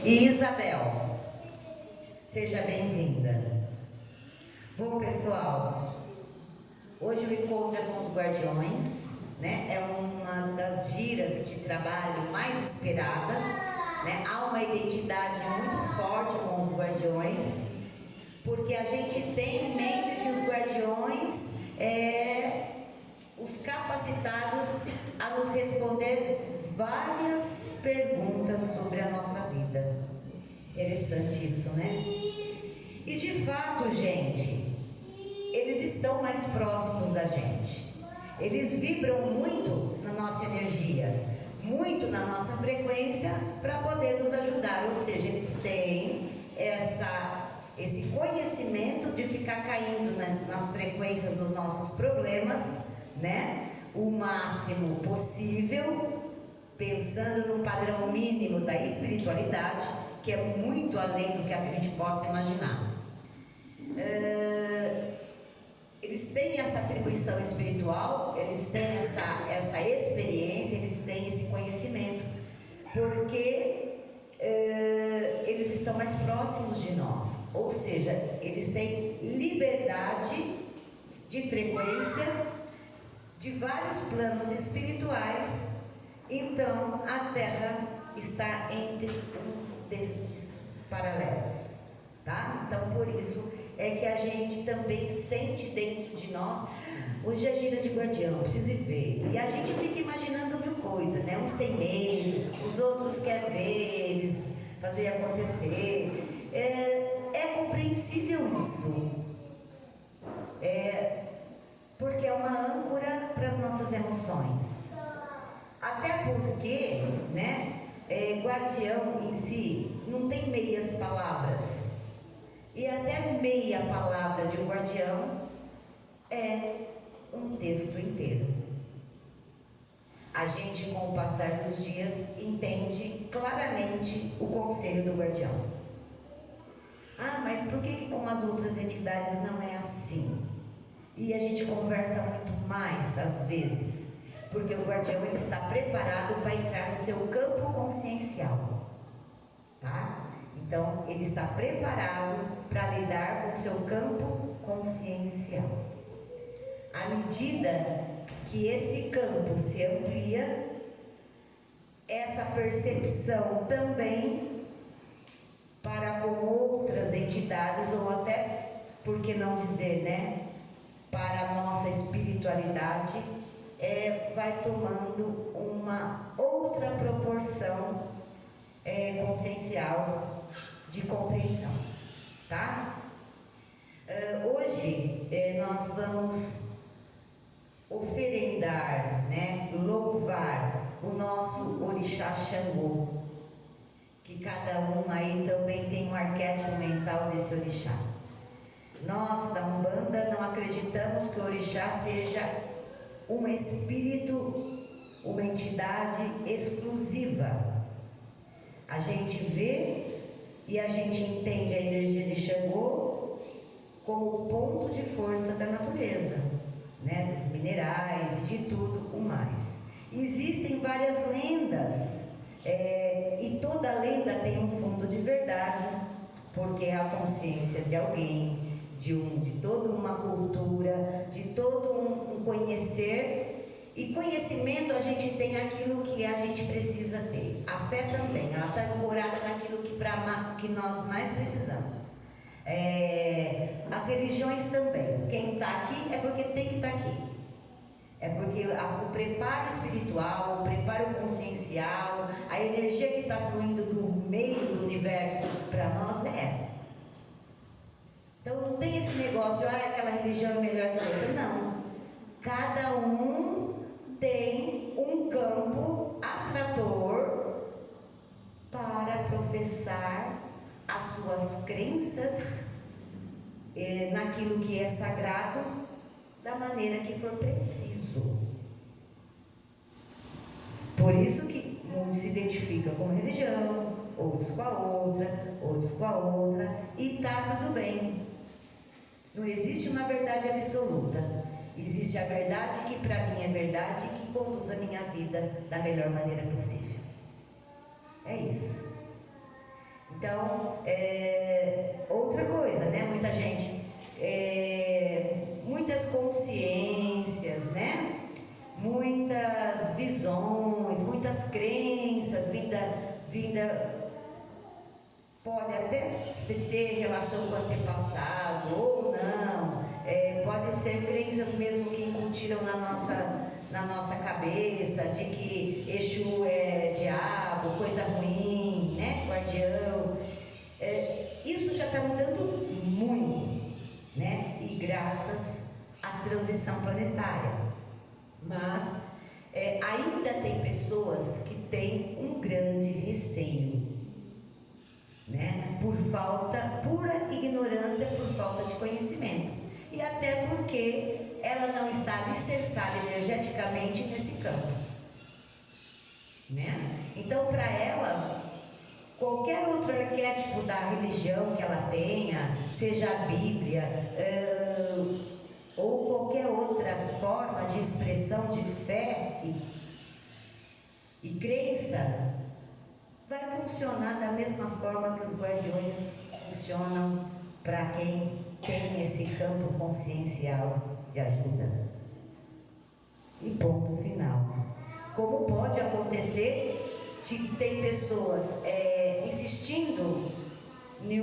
E Isabel, seja bem-vinda. Bom, pessoal, hoje o encontro é com os guardiões, né? É uma das giras de trabalho mais esperada, né? Há uma identidade muito forte com os guardiões, porque a gente tem em mente que os guardiões os capacitados a nos responder várias perguntas sobre a nossa vida. Interessante isso, né? E de fato, gente, eles estão mais próximos da gente. Eles vibram muito na nossa energia, muito na nossa frequência para poder nos ajudar. Ou seja, eles têm esse conhecimento de ficar caindo nas frequências dos nossos problemas, né? O máximo possível, pensando num padrão mínimo da espiritualidade, que é muito além do que a gente possa imaginar. Eles têm essa atribuição espiritual, eles têm essa experiência, eles têm esse conhecimento, porque eles estão mais próximos de nós, ou seja, eles têm liberdade de frequência de vários planos espirituais. Então a Terra está entre um destes paralelos, tá? Então por isso é que a gente também sente dentro de nós, hoje é gira de guardião, preciso ir ver, e a gente fica imaginando mil coisas, né? Uns têm medo, os outros querem ver eles fazer acontecer. É compreensível isso, porque é uma âncora para as nossas emoções. Até porque, né, guardião em si não tem meias palavras. E até meia palavra de um guardião é um texto inteiro. A gente, com o passar dos dias, entende claramente o conselho do guardião. Ah, mas por que com as outras entidades não é assim? E a gente conversa muito mais, às vezes, porque o guardião ele está preparado para entrar no seu campo consciencial, tá? Então, ele está preparado para lidar com o seu campo consciencial. À medida que esse campo se amplia, essa percepção também para com outras entidades, ou até, por que não dizer, né, para a nossa espiritualidade, vai tomando uma outra proporção consciencial de compreensão, tá? Hoje nós vamos oferendar, né, louvar o nosso orixá Xangô, que cada um aí também tem um arquétipo mental desse orixá. Nós da Umbanda não acreditamos que o orixá seja um espírito, uma entidade exclusiva. A gente vê e a gente entende a energia de Xangô como ponto de força da natureza, né, dos minerais e de tudo o mais. Existem várias lendas, e toda lenda tem um fundo de verdade, porque é a consciência de alguém, de toda uma cultura, de todo um conhecer. E conhecimento, a gente tem aquilo que a gente precisa ter. A fé também, ela está ancorada naquilo que nós mais precisamos. As religiões também. Quem está aqui é porque tem que estar aqui. É porque o preparo espiritual, o preparo consciencial, a energia que está fluindo do meio do universo para nós é essa. Então não tem esse negócio, aquela religião é melhor que a outra. Não. Cada um tem um campo atrator para professar as suas crenças naquilo que é sagrado, da maneira que for preciso. Por isso que muitos se identificam com religião, outros com a outra, outros com a outra, e tá tudo bem. Não existe uma verdade absoluta. Existe a verdade que para mim é verdade e que conduz a minha vida da melhor maneira possível. É isso. Então, outra coisa, né? Muita gente, muitas consciências, né? Muitas visões, muitas crenças vinda pode até se ter relação com o antepassado ou não, pode ser crenças mesmo que incutiram na nossa cabeça, de que Exu é diabo, coisa ruim, né? Guardião. Isso já está mudando muito, né? E graças à transição planetária. Mas ainda tem pessoas que têm um grande receio, né? Por pura ignorância, por falta de conhecimento. E até porque ela não está alicerçada energeticamente nesse campo, né? Então, para ela, qualquer outro arquétipo da religião que ela tenha, seja a Bíblia, ou qualquer outra forma de expressão de fé e crença, vai funcionar da mesma forma que os guardiões funcionam para quem tem esse campo consciencial de ajuda. E ponto final. Como pode acontecer de que tem pessoas insistindo em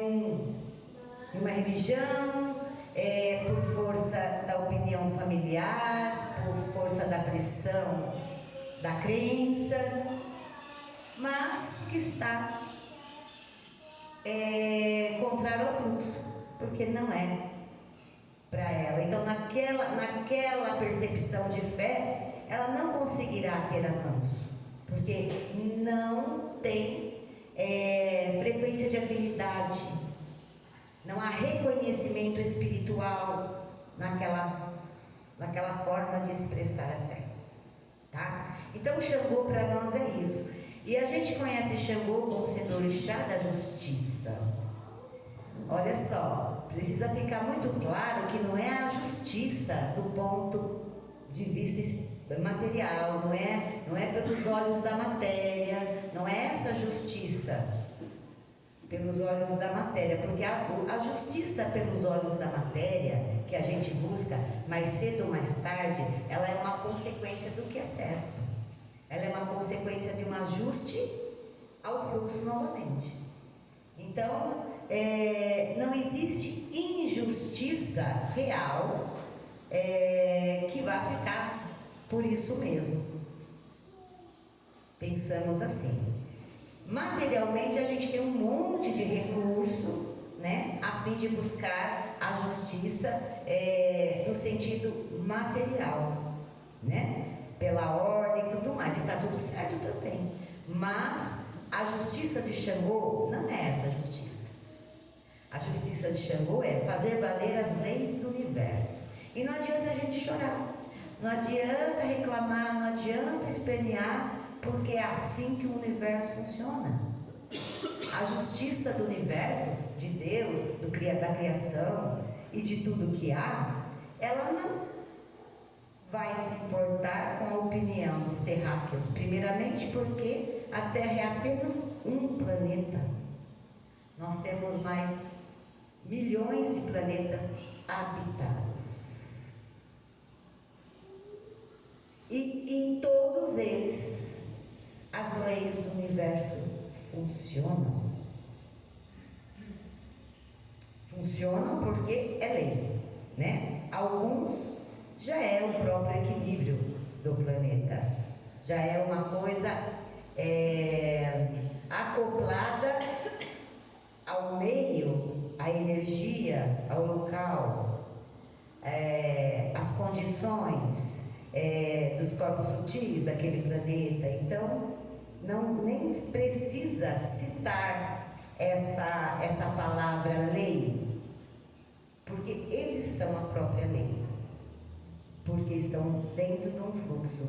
uma religião, por força da opinião familiar, por força da pressão da crença, mas que está contrário ao fluxo, porque não é para ela. Então, naquela percepção de fé, ela não conseguirá ter avanço, porque não tem frequência de afinidade, não há reconhecimento espiritual naquela forma de expressar a fé, tá? Então, Xangô para nós é isso. E a gente conhece Xangô como sendo orixá da justiça. Olha só, precisa ficar muito claro que não é a justiça do ponto de vista material, não é pelos olhos da matéria, não é essa justiça pelos olhos da matéria, porque a justiça pelos olhos da matéria que a gente busca mais cedo ou mais tarde, ela é uma consequência do que é certo, ela é uma consequência de um ajuste ao fluxo novamente. Então, não existe injustiça real que vá ficar por isso mesmo. Pensamos assim. Materialmente a gente tem um monte de recurso, né, a fim de buscar a justiça no sentido material, né, pela ordem e tudo mais, e está tudo certo também. Mas a justiça de Xangô não é essa justiça. A justiça de Xangô é fazer valer as leis do universo. E não adianta a gente chorar, não adianta reclamar, não adianta espernear, porque é assim que o universo funciona. A justiça do universo, de Deus, da criação e de tudo que há, ela não vai se importar com a opinião dos terráqueos, primeiramente porque a Terra é apenas um planeta. Nós temos mais milhões de planetas habitados. E em todos eles, as leis do universo funcionam. Funcionam porque é lei, né? Alguns já é o próprio equilíbrio do planeta, já é uma coisa acoplada ao meio, à energia, ao local, às condições dos corpos sutis daquele planeta. Então, nem precisa citar essa palavra lei, porque eles são a própria lei, porque estão dentro de um fluxo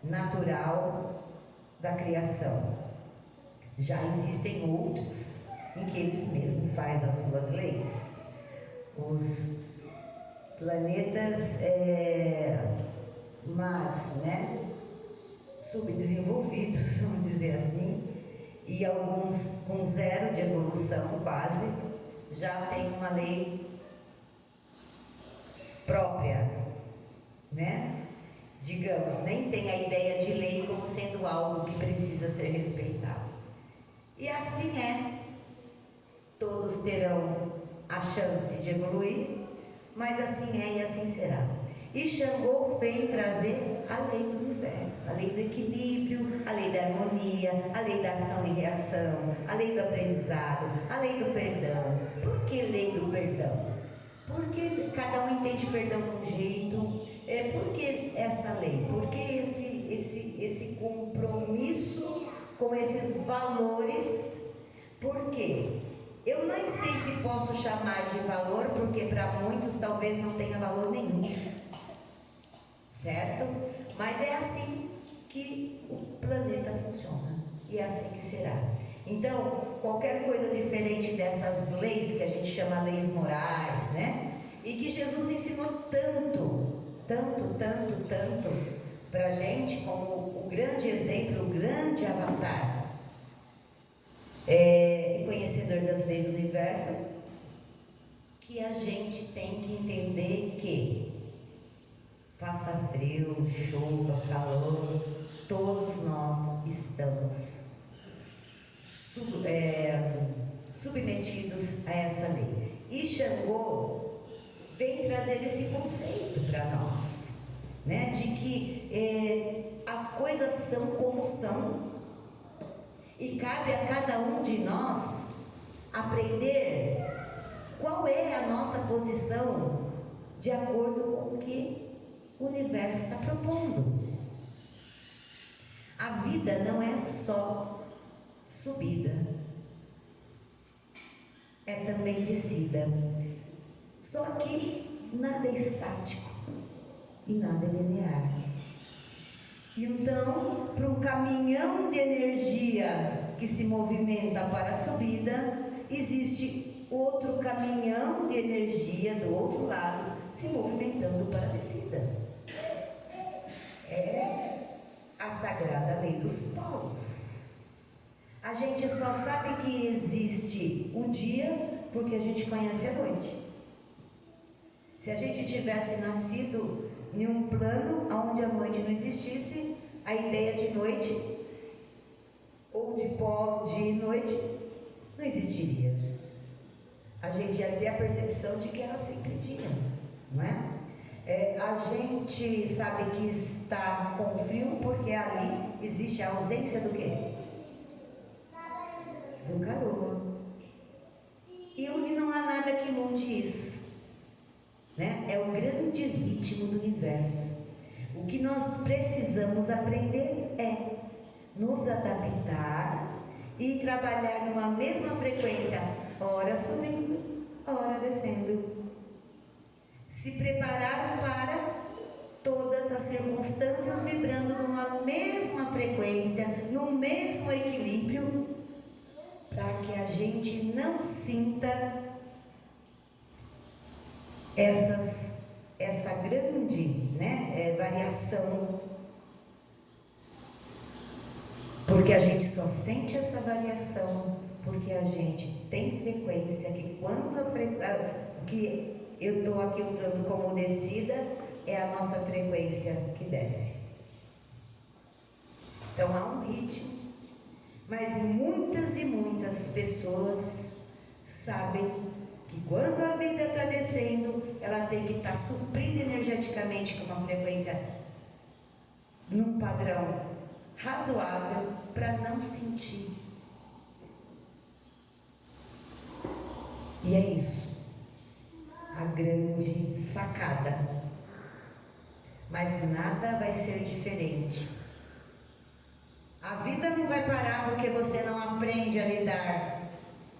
natural da criação. Já existem outros em que eles mesmos fazem as suas leis. Os planetas mais, né, subdesenvolvidos, vamos dizer assim, e alguns com 0 de evolução quase, já tem uma lei própria, né? Digamos, nem tem a ideia de lei como sendo algo que precisa ser respeitado. E assim é. Todos terão a chance de evoluir, mas assim é e assim será. E Xangô vem trazer a lei do universo, a lei do equilíbrio, a lei da harmonia, a lei da ação e reação, a lei do aprendizado, a lei do perdão. Por que lei do perdão? Porque cada um entende perdão de um jeito. Por que essa lei? Por que esse compromisso com esses valores? Por quê? Eu nem sei se posso chamar de valor, porque para muitos talvez não tenha valor nenhum. Certo? Mas é assim que o planeta funciona. E é assim que será. Então, qualquer coisa diferente dessas leis, que a gente chama leis morais, né? E que Jesus ensinou tanto para a gente, como o grande exemplo, o grande avatar, e conhecedor das leis do universo, que a gente tem que entender que faça frio, chuva, calor, todos nós estamos submetidos a essa lei. E Xangô vem trazer esse conceito para nós, né, de que as coisas são como são, e cabe a cada um de nós aprender qual é a nossa posição de acordo com o que o universo está propondo. A vida não é só subida, é também descida. Só que nada é estático e nada é linear. Então, para um caminhão de energia que se movimenta para a subida, existe outro caminhão de energia do outro lado se movimentando para a descida. É a sagrada lei dos polos. A gente só sabe que existe o dia porque a gente conhece a noite. Se a gente tivesse nascido em um plano onde a noite não existisse, a ideia de noite ou de polo, dia e noite, não existiria. A gente ia ter a percepção de que era sempre dia, não é? A gente sabe que está com frio porque ali existe a ausência do quê? Do calor. E onde não há nada que mude isso, né? É o grande ritmo do universo. O que nós precisamos aprender é nos adaptar e trabalhar numa mesma frequência, ora subindo, ora descendo. Se preparar para todas as circunstâncias vibrando numa mesma frequência, no mesmo equilíbrio, para que a gente não sinta essa grande, né, variação, porque a gente só sente essa variação porque a gente tem frequência, que quando que eu estou aqui usando como descida é a nossa frequência que desce. Então há um ritmo, mas muitas e muitas pessoas sabem que quando a vida está descendo, ela tem que estar suprida energeticamente com uma frequência num padrão razoável para não sentir. E é isso, a grande sacada. Mas nada vai ser diferente. A vida não vai parar porque você não aprende a lidar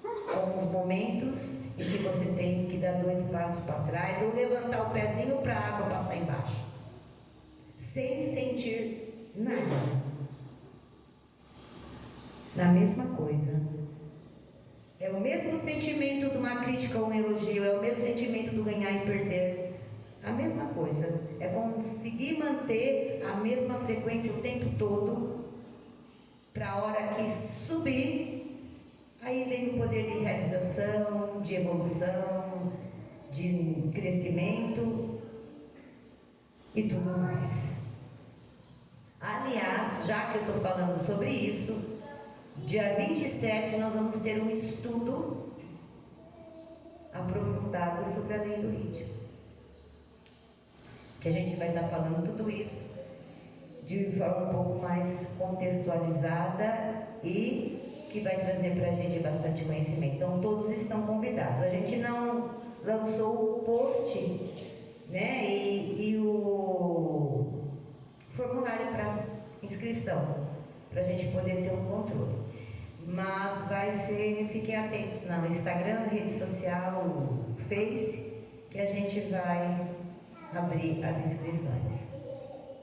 com os momentos em que você tem que dar 2 passos para trás ou levantar o pezinho para a água passar embaixo, sem sentir nada. Na mesma coisa. É o mesmo sentimento de uma crítica ou um elogio, é o mesmo sentimento do ganhar e perder. A mesma coisa. É conseguir manter a mesma frequência o tempo todo para a hora que subir, aí vem o poder de realização, de evolução, de crescimento e tudo mais. Aliás, já que eu estou falando sobre isso, dia 27 nós vamos ter um estudo aprofundado sobre a lei do ritmo, que a gente vai estar falando tudo isso de forma um pouco mais contextualizada e que vai trazer para a gente bastante conhecimento. Então todos estão convidados. A gente não lançou o post, né, e o formulário para inscrição, para a gente poder ter um controle. Mas vai ser, fiquem atentos no Instagram, rede social, Face, que a gente vai abrir as inscrições.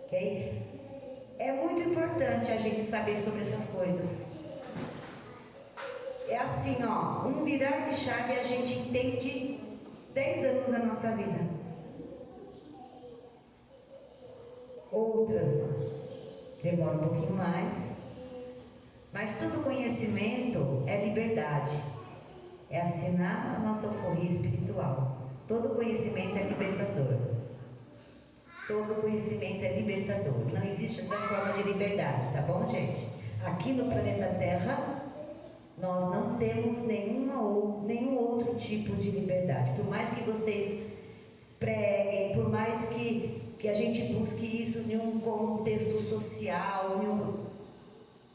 Ok? É muito importante a gente saber sobre essas coisas. É assim, ó, um virar de chave a gente entende 10 anos da nossa vida. Outras demoram um pouquinho mais. Mas todo conhecimento é liberdade. É assinar a nossa alforria espiritual. Todo conhecimento é libertador. Todo conhecimento é libertador. Não existe outra forma de liberdade, tá bom, gente? Aqui no planeta Terra, nós não temos nenhum outro tipo de liberdade. Por mais que vocês preguem, por mais que a gente busque isso em um contexto social,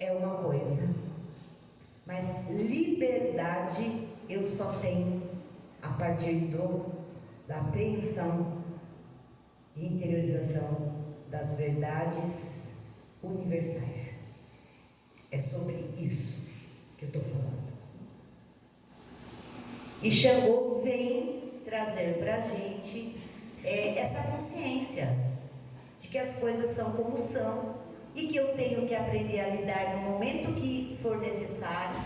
é uma coisa. Mas liberdade eu só tenho a partir da apreensão e interiorização das verdades universais. É sobre isso que eu estou falando. E Xangô vem trazer para a gente essa consciência de que as coisas são como são e que eu tenho que aprender a lidar no momento que for necessário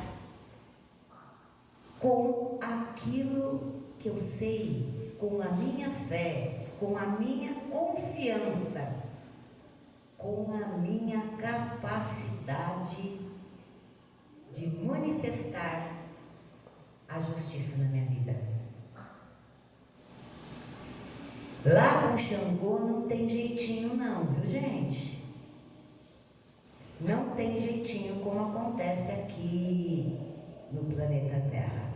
com aquilo que eu sei, com a minha fé, com a minha confiança, com a minha capacidade de manifestar a justiça na minha vida. Lá com Xangô não tem jeitinho não, viu, gente? Não tem jeitinho como acontece aqui no planeta Terra.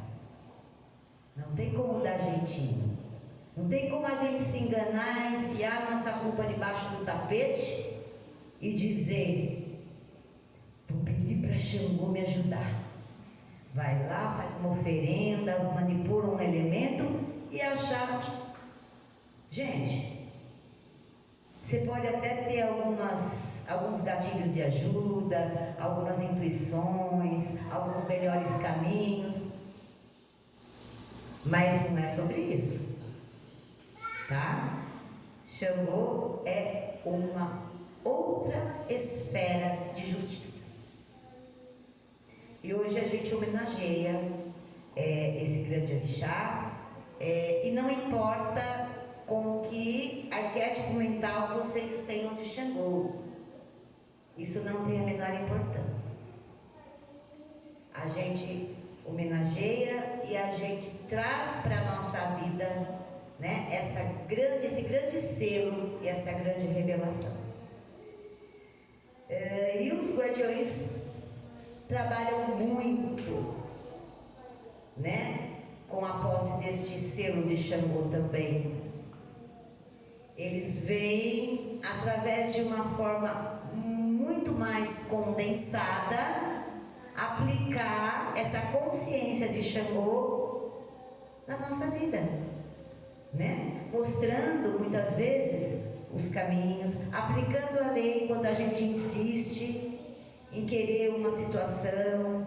Não tem como dar jeitinho. Não tem como a gente se enganar, enfiar nossa culpa debaixo do tapete e dizer: vou pedir para Xangô me ajudar. Vai lá, faz uma oferenda, manipula um elemento e achar. Gente, você pode até ter alguns gatilhos de ajuda, algumas intuições, alguns melhores caminhos, mas não é sobre isso, tá? Xangô é uma outra esfera de justiça. E hoje a gente homenageia esse grande orixá, e não importa com que arquétipo mental vocês tenham de Xangô, isso não tem a menor importância. A gente homenageia e a gente traz para a nossa vida, né, esse grande selo e essa grande revelação. E os guardiões trabalham muito, né, com a posse deste selo de Xangô também. Eles vêm através de uma forma muito mais condensada aplicar essa consciência de Xangô na nossa vida, né? Mostrando muitas vezes os caminhos, aplicando a lei quando a gente insiste em querer uma situação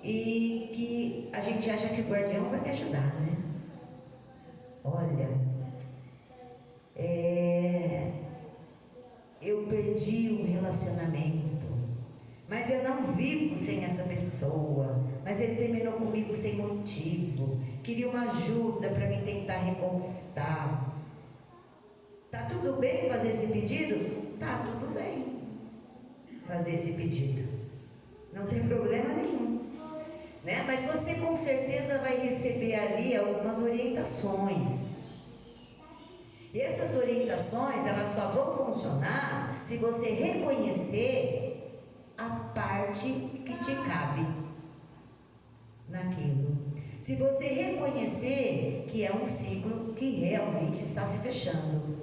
e que a gente acha que o guardião vai me ajudar, né? Olha, eu perdi um relacionamento, mas eu não vivo sem essa pessoa, mas ele terminou comigo sem motivo, queria uma ajuda para me tentar reconquistar. Tá tudo bem fazer esse pedido? Tá tudo bem fazer esse pedido, Não tem problema nenhum, né? Mas você com certeza vai receber ali algumas orientações. E essas orientações, elas só vão funcionar se você reconhecer a parte que te cabe naquilo. Se você reconhecer que é um ciclo que realmente está se fechando.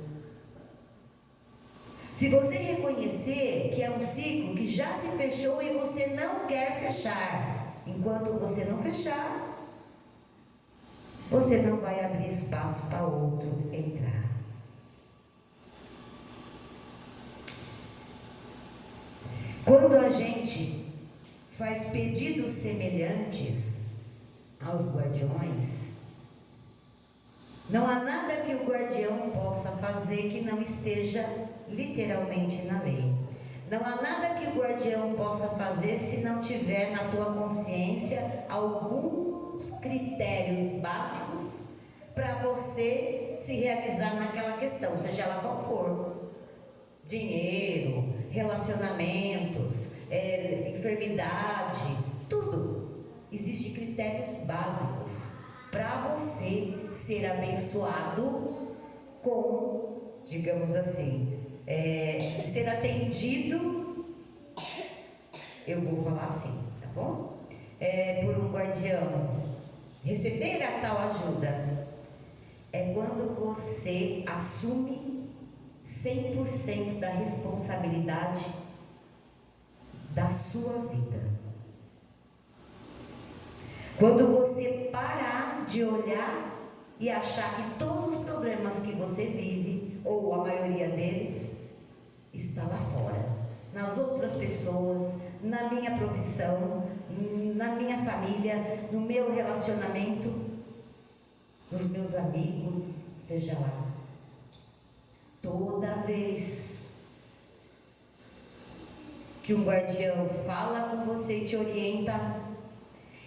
Se você reconhecer que é um ciclo que já se fechou e você não quer fechar, enquanto você não fechar, você não vai abrir espaço para outro entrar. Quando a gente faz pedidos semelhantes aos guardiões, não há nada que o guardião possa fazer que não esteja literalmente na lei. Não há nada que o guardião possa fazer se não tiver na tua consciência alguns critérios básicos para você se realizar naquela questão, seja ela qual for. Dinheiro, relacionamentos, enfermidade, tudo. Existem critérios básicos para você ser abençoado com, digamos assim, ser atendido, eu vou falar assim, tá bom? Por um guardião, receber a tal ajuda é quando você assume 100% da responsabilidade da sua vida. Quando você parar de olhar e achar que todos os problemas que você vive, ou a maioria deles, está lá fora, nas outras pessoas, na minha profissão, na minha família, no meu relacionamento, nos meus amigos, seja lá. Toda vez que um guardião fala com você e te orienta,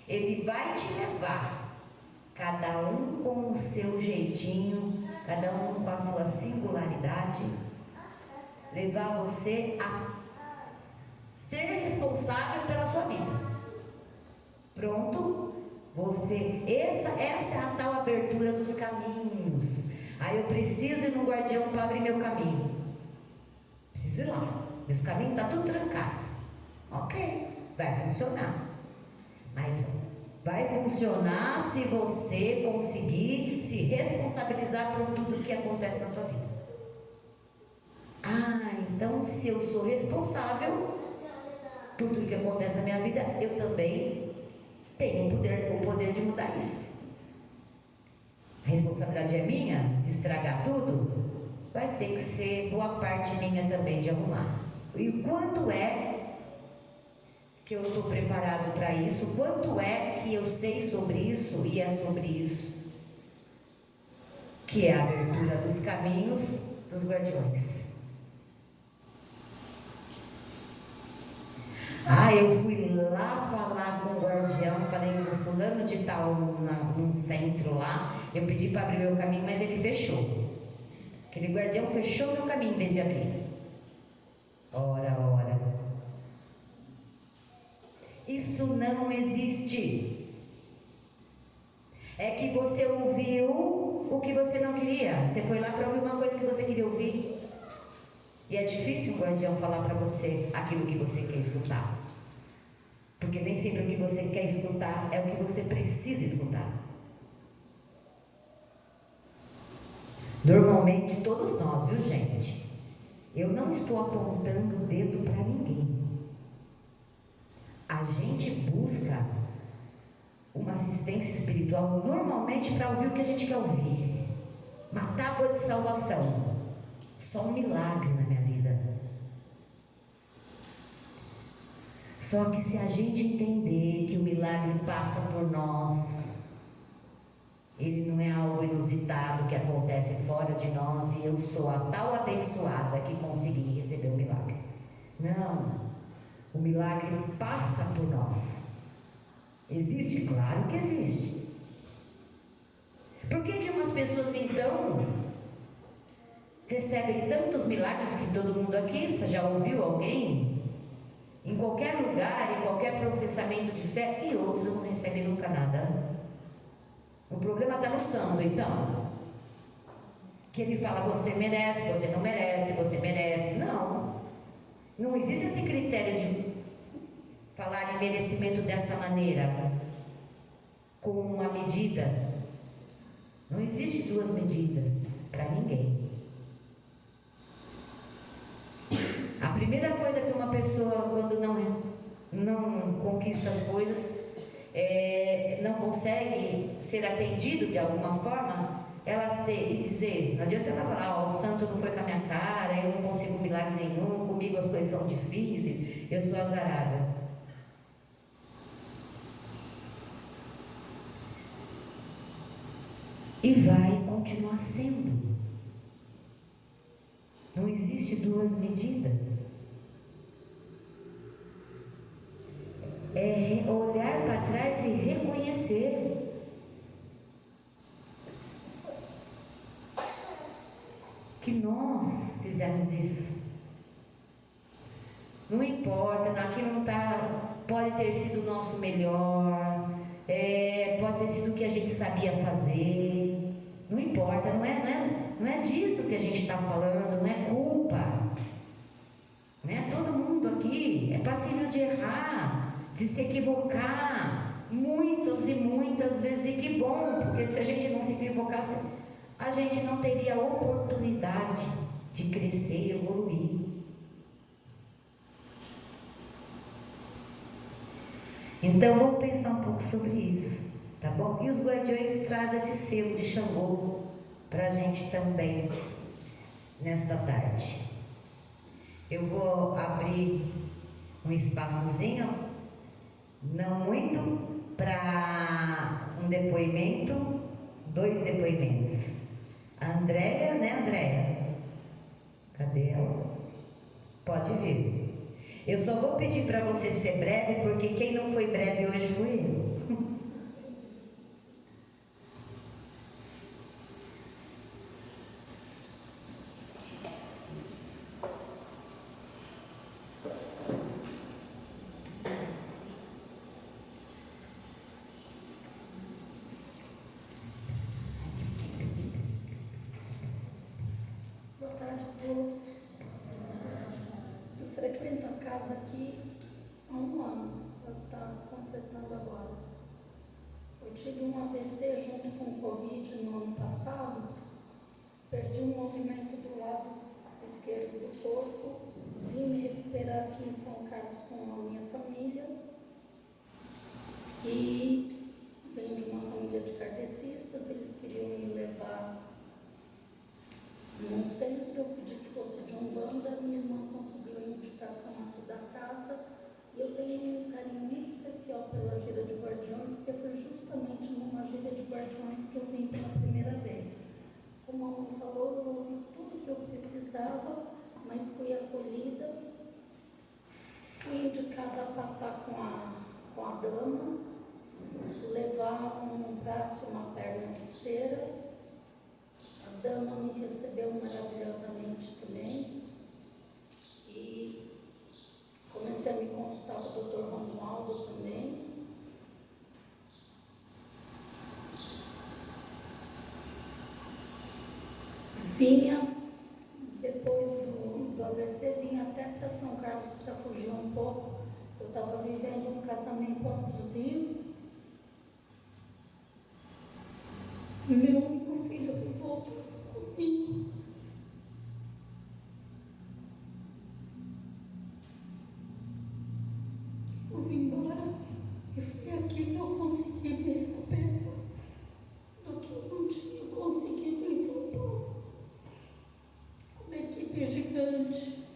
ele vai te levar, cada um com o seu jeitinho, cada um com a sua singularidade, levar você a ser responsável pela sua vida. Pronto? Essa é a tal abertura dos caminhos. Aí eu preciso ir no guardião para abrir meu caminho. Preciso ir lá. Meus caminhos estão tudo trancado. Ok, vai funcionar. Mas vai funcionar se você conseguir se responsabilizar por tudo que acontece na sua vida. Então se eu sou responsável por tudo que acontece na minha vida, eu também tenho o poder de mudar isso. A responsabilidade é minha de estragar tudo? Vai ter que ser boa parte minha também de arrumar. E quanto é que eu estou preparado para isso? Quanto é que eu sei sobre isso e é sobre isso? Que é a abertura dos caminhos dos guardiões. Eu fui lá falar com o guardião, falei com fulano de tal num centro lá, eu pedi para abrir meu caminho, mas ele fechou. Aquele guardião fechou meu caminho em vez de abrir. Ora. Isso não existe. É que você ouviu o que você não queria. Você foi lá para ouvir uma coisa que você queria ouvir. E é difícil um guardião falar para você aquilo que você quer escutar. Porque nem sempre o que você quer escutar é o que você precisa escutar. Normalmente, todos nós, viu gente? Eu não estou apontando o dedo para ninguém. A gente busca uma assistência espiritual normalmente para ouvir o que a gente quer ouvir. Uma tábua de salvação. Só um milagre na minha vida. Só que se a gente entender que o milagre passa por nós, ele não é algo inusitado que acontece fora de nós e eu sou a tal abençoada que consegui receber o milagre. Não, o milagre passa por nós. Existe? Claro que existe. Por que umas pessoas então recebem tantos milagres que todo mundo aqui, você já ouviu alguém em qualquer lugar, em qualquer professamento de fé, e outros não recebem nunca nada. O problema está no santo, então. Que ele fala, você merece, você não merece, você merece. Não. Não existe esse critério de falar em merecimento dessa maneira, com uma medida. Não existe duas medidas para ninguém. A primeira coisa que uma pessoa, quando não conquista as coisas, não consegue ser atendido de alguma forma, e dizer, não adianta ela falar, o santo não foi com a minha cara, eu não consigo milagre nenhum, comigo as coisas são difíceis, eu sou azarada. E vai continuar sendo. Não existe duas medidas. É olhar para trás e reconhecer. Que nós fizemos isso. Não importa, aqui não está, pode ter sido o nosso melhor, pode ter sido o que a gente sabia fazer, não importa, não é disso que a gente está falando, não é culpa, né? Todo mundo aqui é passível de errar, de se equivocar, muitas e muitas vezes, e que bom, porque se a gente não se equivocasse, a gente não teria a oportunidade de crescer e evoluir. Então vamos pensar um pouco sobre isso, tá bom? E os guardiões trazem esse selo de Xangô para a gente também nesta tarde. Eu vou abrir um espaçozinho, não muito, para um depoimento, 2 depoimentos. A Andréia, né, Andréia? Cadê ela? Pode vir. Eu só vou pedir para você ser breve, porque quem não foi breve hoje fui eu. Boa tarde a todos. Eu frequento a casa aqui há um ano, eu estou completando agora. Eu tive um AVC junto com o Covid no ano passado, perdi o movimento do lado esquerdo do corpo, vim me recuperar aqui em São Carlos com a minha família e venho de uma família de kardecistas, eles queriam me levar num centro, eu pedi que fosse de Umbanda, minha irmã conseguiu a indicação aqui da casa e eu tenho um carinho muito especial pela gira de guardiões, porque foi justamente numa gira de guardiões que eu vim pela primeira vez. Como a mãe falou, eu ouvi tudo que eu precisava, mas fui acolhida, fui indicada a passar com a dama, levar um braço e uma perna de cera. A dama me recebeu maravilhosamente também e comecei a me consultar com o Dr. Romualdo também. Vinha, depois do AVC, vinha até para São Carlos para fugir um pouco. Eu estava vivendo um casamento abusivo. Meu único filho revoltou comigo. Eu vim embora e foi aqui que eu consegui me recuperar do que eu não tinha conseguido em São Paulo. Uma equipe gigante.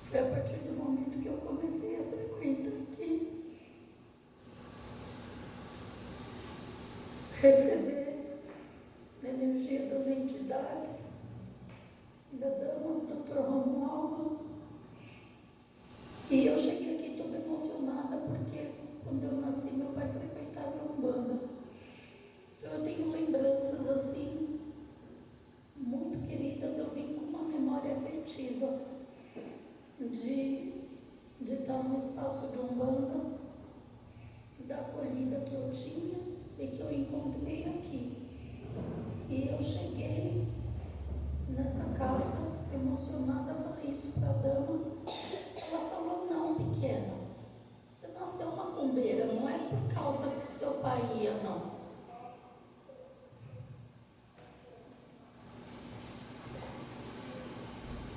Foi a partir do momento que eu comecei a frequentar aqui, receber a energia das entidades, da dama, do Dr. Romualdo. E eu cheguei aqui toda emocionada, porque quando eu nasci, meu pai frequentava a Umbanda. Então eu tenho lembranças assim, muito queridas, eu vim com uma memória afetiva de no espaço de Umbanda, da acolhida que eu tinha e que eu encontrei aqui. E eu cheguei nessa casa emocionada, falei isso para a dama. Ela falou: não, pequena, você nasceu macumbeira, não é por causa que o seu pai ia, não.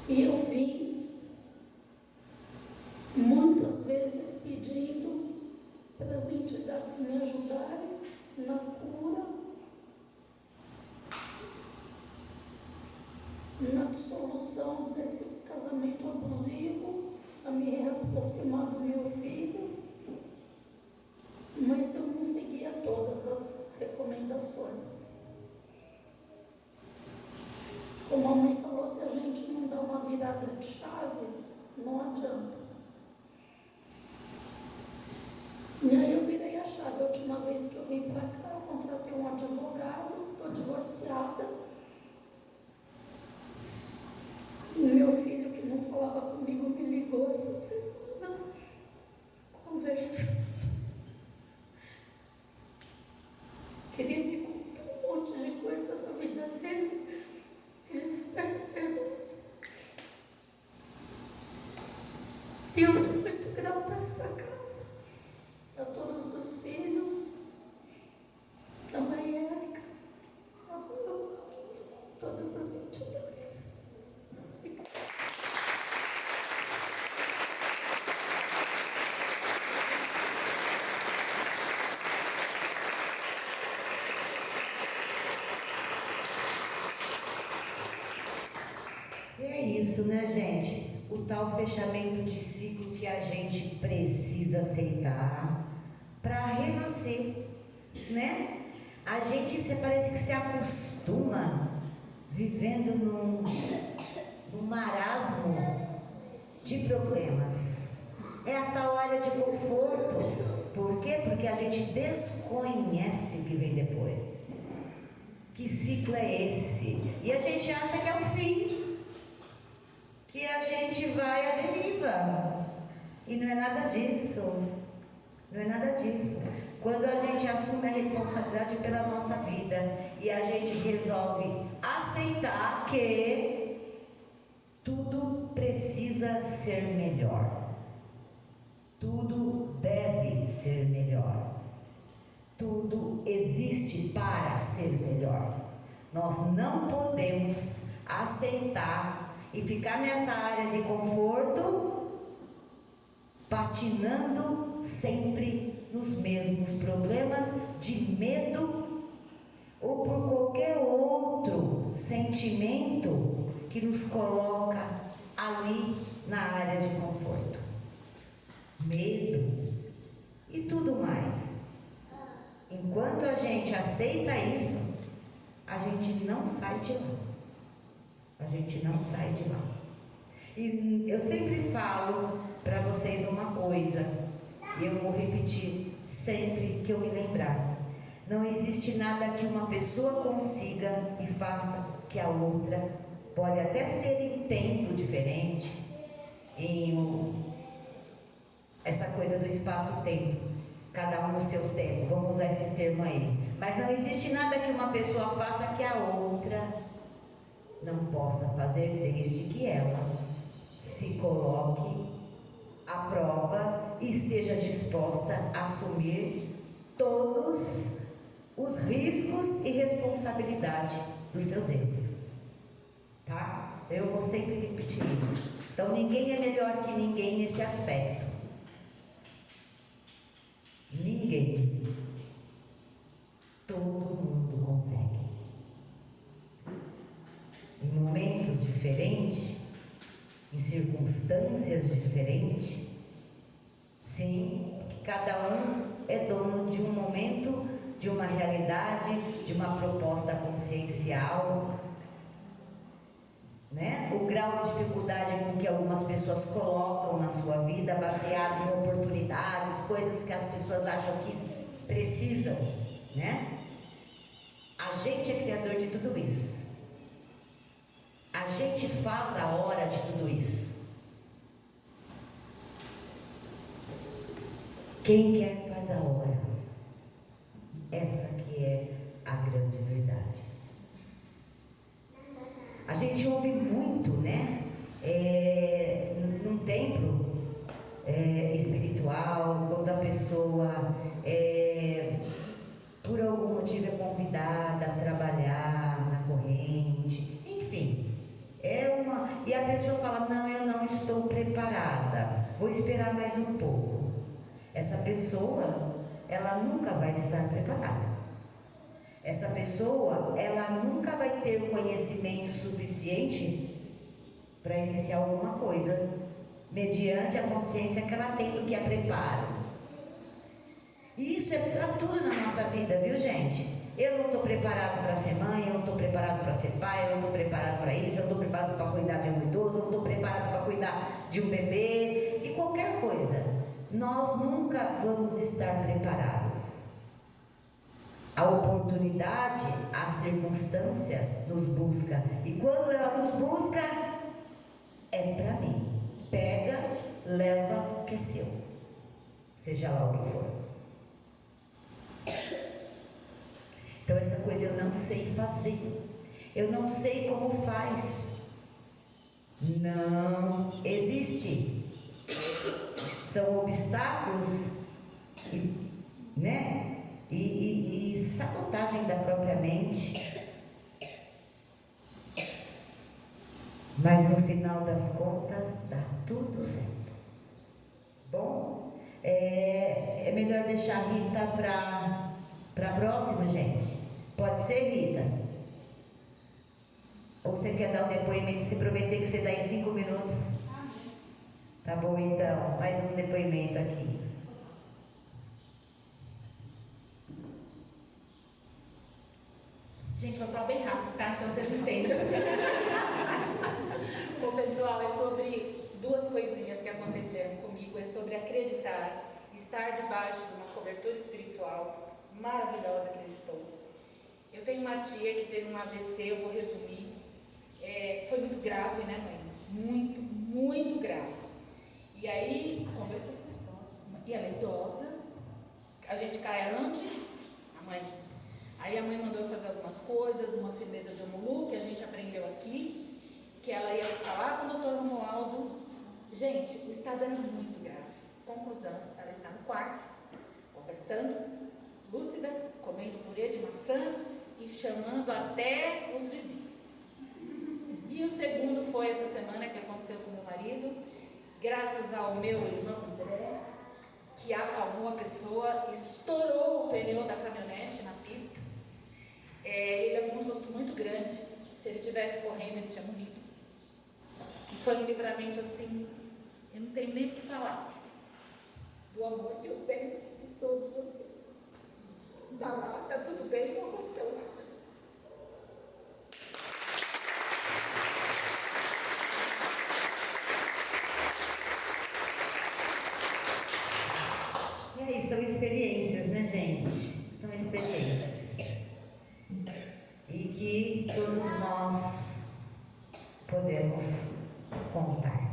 E eu vim muitas vezes pedindo para as entidades me ajudarem na cura, na dissolução desse casamento abusivo, a me reaproximar do meu filho, mas eu não seguia todas as recomendações. Como a mãe falou, se a gente não dá uma virada de chave, não adianta. E aí eu virei a chave. A última vez que eu vim para cá, eu contratei um advogado, estou divorciada. O meu filho, que não falava comigo, me ligou essa semana, conversando. Queria me contar um monte de coisa da vida dele. Ele super reservado. Deus é muito grato a essa casa, a todos os filhos, a mãe Érica, a Bamba, todas as entidades. E é isso, né, gente? O tal fechamento de ciclo que a gente precisa aceitar para renascer, né? A gente parece que se acostuma vivendo num marasmo de problemas. É a tal área de conforto. Por quê? Porque a gente desconhece o que vem depois. Que ciclo é esse? E a gente acha que é o fim, que a gente vai à deriva. E não é nada disso. Não é nada disso. Quando a gente assume a responsabilidade pela nossa vida e a gente resolve aceitar que tudo precisa ser melhor. Tudo deve ser melhor. Tudo existe para ser melhor. Nós não podemos aceitar e ficar nessa área de conforto, patinando sempre nos mesmos problemas de medo ou por qualquer outro sentimento que nos coloca ali na área de conforto. Medo e tudo mais. Enquanto a gente aceita isso, a gente não sai de lá. A gente não sai de lá. E eu sempre falo para vocês uma coisa, e eu vou repetir sempre que eu me lembrar. Não existe nada que uma pessoa consiga e faça que a outra, pode até ser em tempo diferente, essa coisa do espaço-tempo, cada um no seu tempo, vamos usar esse termo aí. Mas não existe nada que uma pessoa faça que a outra não possa fazer, desde que ela se coloque à prova e esteja disposta a assumir todos os riscos e responsabilidade dos seus erros. Tá? Eu vou sempre repetir isso. Então ninguém é melhor que ninguém nesse aspecto. Ninguém. Todo mundo consegue. Em momentos diferentes, em circunstâncias diferentes, sim, porque cada um é dono de um momento, de uma realidade, de uma proposta consciencial, né? O grau de dificuldade com que algumas pessoas colocam na sua vida, baseado em oportunidades, coisas que as pessoas acham que precisam, né? A gente é criador de tudo isso. A gente faz a hora de tudo isso. Quem quer faz a hora. Essa que é a grande verdade. A gente ouve muito, né? Num templo espiritual, quando a pessoa por algum motivo é convidada a trabalhar na corrente, enfim, e a pessoa fala, não, eu não estou preparada, vou esperar mais um pouco. Essa pessoa, ela nunca vai estar preparada. Essa pessoa, ela nunca vai ter o conhecimento suficiente para iniciar alguma coisa, mediante a consciência que ela tem do que é preparo. E isso é para tudo na nossa vida, viu, gente? Eu não estou preparado para ser mãe, eu não estou preparado para ser pai, eu não estou preparado para isso, eu não estou preparado para cuidar de um idoso, eu não estou preparado para cuidar de um bebê, e qualquer coisa. Nós nunca vamos estar preparados. A oportunidade, a circunstância nos busca. E quando ela nos busca, é para mim. Pega, leva, que é seu. Seja lá o que for. Então essa coisa eu não sei fazer. Eu não sei como faz. Não existe. São obstáculos, né? E sabotagem da própria mente. Mas no final das contas dá tudo certo. Bom, é melhor deixar a Rita para a próxima, gente. Pode ser, Rita? Ou você quer dar um depoimento, se prometer que você dá em 5 minutos? Tá bom, então, mais um depoimento aqui. Gente, vou falar bem rápido, tá? Então vocês entendam. Bom, pessoal, é sobre 2 coisinhas que aconteceram comigo. É sobre acreditar, estar debaixo de uma cobertura espiritual maravilhosa que eu estou. Eu tenho uma tia que teve um AVC, eu vou resumir. Foi muito grave, né, mãe? Muito, muito grave. E aí, e ela é idosa. A gente cai onde? A mãe. Aí a mãe mandou fazer algumas coisas, uma firmeza de Omulu, que a gente aprendeu aqui, que ela ia falar com o doutor Romualdo. Gente, o estado era muito grave. Conclusão, ela está no quarto, conversando, lúcida, comendo purê de maçã e chamando até os vizinhos. E o segundo foi essa semana que aconteceu com meu marido, graças ao meu irmão André, que acalmou a pessoa, estourou o pneu da caminhonete na pista. Ele levou um susto muito grande. Se ele tivesse correndo, ele tinha morrido. E foi um livramento assim, eu não tenho nem o que falar do amor que eu tenho de todos vocês. Tá lá, tá tudo bem, não aconteceu nada. E aí, são experiências, né, gente? São experiências. E que todos nós podemos contar.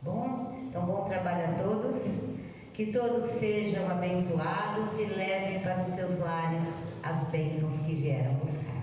Bom? Então, bom trabalho a todos. Que todos sejam abençoados e levem para os seus lares as bênçãos que vieram buscar.